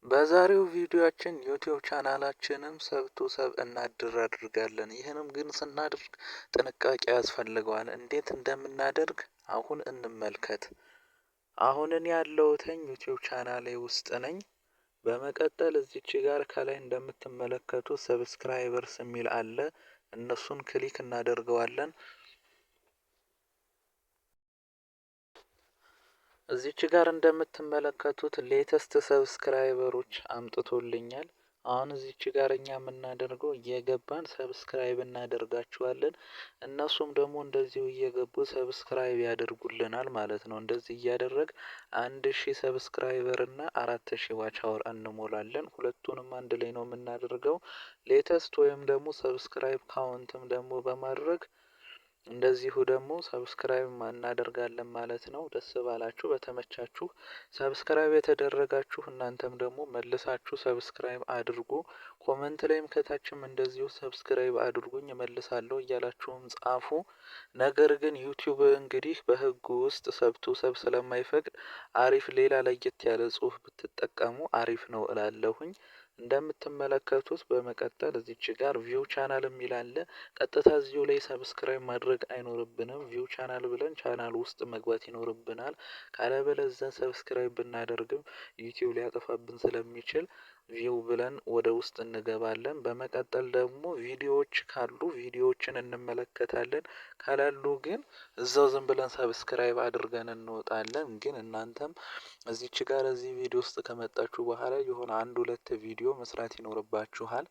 በዛሬው ቪዲዮአችን ዩቲዩብ ቻናላችንን ሰብ እናደራድርጋለን። ይህንም ግን ስናደርግ ጥንቃቄ ያስፈልገዋል። እንዴት እንደምናደርግ አሁን እንመልከት። አሁንን ያለሁትኝ ዩቲዩብ ቻናሌ ውስጥ ነኝ። በመቀጠል እዚች ጋር ከላይ እንደምትመለከቱት ሰብስክራይበርስ የሚል አለ። እነሱን ክሊክ እናደርገዋለን። እዚች ጋር እንደምትመለከቱት ሌተስት ሰብስክራይበሮች አምጥቶልኛል። አሁን እዚች ጋር እኛ የምናደርገው እየገባን ሰብስክራይብ እናደርጋቸዋለን። እነሱም ደግሞ እንደዚሁ እየገቡ ሰብስክራይብ ያደርጉልናል ማለት ነው። እንደዚህ እያደረግ 1000 ሰብስክራይበር እና 4000 ዋች አወር እንሞላለን። ሁለቱንም አንድ ላይ ነው የምናደርገው። ሌተስት ወይም ደግሞ ሰብስክራይብ ካውንትም ደግሞ በማድረግ እንደዚሁ ደግሞ ሰብስክራይብ እናደርጋለን ማለት ነው። ደስ ባላችሁ በተመቻችሁ ሰብስክራይብ የተደረጋችሁ እናንተም ደግሞ መልሳችሁ ሰብስክራይብ አድርጉ። ኮመንት ላይም ከታችም እንደዚሁ ሰብስክራይብ አድርጉኝ እመልሳለሁ እያላችሁም ጻፉ። ነገር ግን ዩቲዩብ እንግዲህ በህጉ ውስጥ ሰብ ስለማይፈቅድ አሪፍ ሌላ ለየት ያለ ጽሁፍ ብትጠቀሙ አሪፍ ነው እላለሁኝ። እንደምትመለከቱት በመቀጠል እዚች ጋር ቪው ቻናል የሚል አለ። ቀጥታ እዚሁ ላይ ሰብስክራይብ ማድረግ አይኖርብንም። ቪው ቻናል ብለን ቻናል ውስጥ መግባት ይኖርብናል። ካለበለዚያ ሰብስክራይብ ብናደርግም ዩቲዩብ ሊያጠፋብን ስለሚችል ቪው ብለን ወደ ውስጥ እንገባለን። በመቀጠል ደግሞ ቪዲዮዎች ካሉ ቪዲዮዎችን እንመለከታለን። ከሌሉ ግን እዛው ዝም ብለን ሰብስክራይብ አድርገን እንወጣለን። ግን እናንተም እዚች ጋር እዚህ ቪዲዮ ውስጥ ከመጣችሁ በኋላ የሆነ 1-2 ቪዲዮ መስራት ይኖርባችኋል።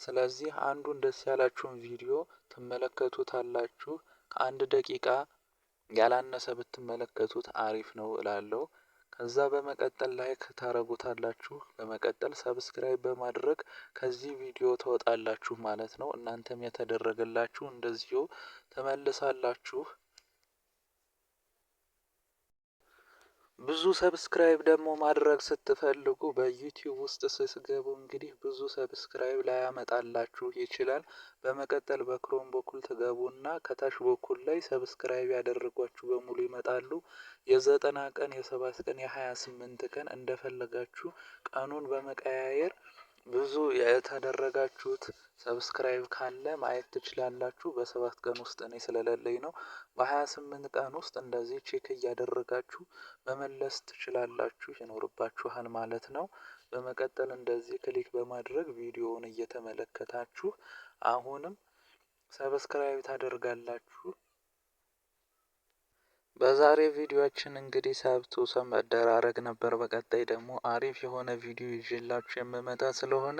ስለዚህ አንዱን ደስ ያላችሁን ቪዲዮ ትመለከቱታላችሁ። ከ1 ደቂቃ ያላነሰ ብትመለከቱት አሪፍ ነው እላለሁ። ከዛ በመቀጠል ላይክ ታረጉታላችሁ። በመቀጠል ሰብስክራይብ በማድረግ ከዚህ ቪዲዮ ትወጣላችሁ ማለት ነው። እናንተም የተደረገላችሁ እንደዚሁ ትመልሳላችሁ። ብዙ ሰብስክራይብ ደግሞ ማድረግ ስትፈልጉ በዩቲዩብ ውስጥ ስትገቡ እንግዲህ ብዙ ሰብስክራይብ ላያመጣላችሁ ይችላል። በመቀጠል በክሮም በኩል ትገቡና ከታች በኩል ላይ ሰብስክራይብ ያደረጓችሁ በሙሉ ይመጣሉ። የ90 ቀን የ7 ቀን የ28 ቀን እንደፈለጋችሁ ቀኑን በመቀያየር ብዙ የተደረጋችሁት ሰብስክራይብ ካለ ማየት ትችላላችሁ። በ7 ቀን ውስጥ እኔ ስለሌለኝ ነው። በ28 ቀን ውስጥ እንደዚህ ቼክ እያደረጋችሁ መመለስ ትችላላችሁ ይኖርባችኋል ማለት ነው። በመቀጠል እንደዚህ ክሊክ በማድረግ ቪዲዮውን እየተመለከታችሁ አሁንም ሰብስክራይብ ታደርጋላችሁ። በዛሬ ቪዲዮአችን እንግዲህ ሰብ መደራረግ ነበር። በቀጣይ ደግሞ አሪፍ የሆነ ቪዲዮ ይዤላችሁ የምመጣ ስለሆነ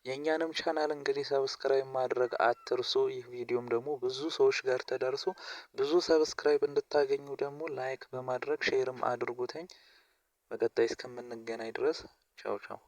የኛንም ቻናል እንግዲህ ሰብስክራይብ ማድረግ አትርሱ። ይህ ቪዲዮም ደግሞ ብዙ ሰዎች ጋር ተደርሶ ብዙ ሰብስክራይብ እንድታገኙ ደግሞ ላይክ በማድረግ ሼርም አድርጉትኝ። በቀጣይ እስከምንገናኝ ድረስ ቻው ቻው።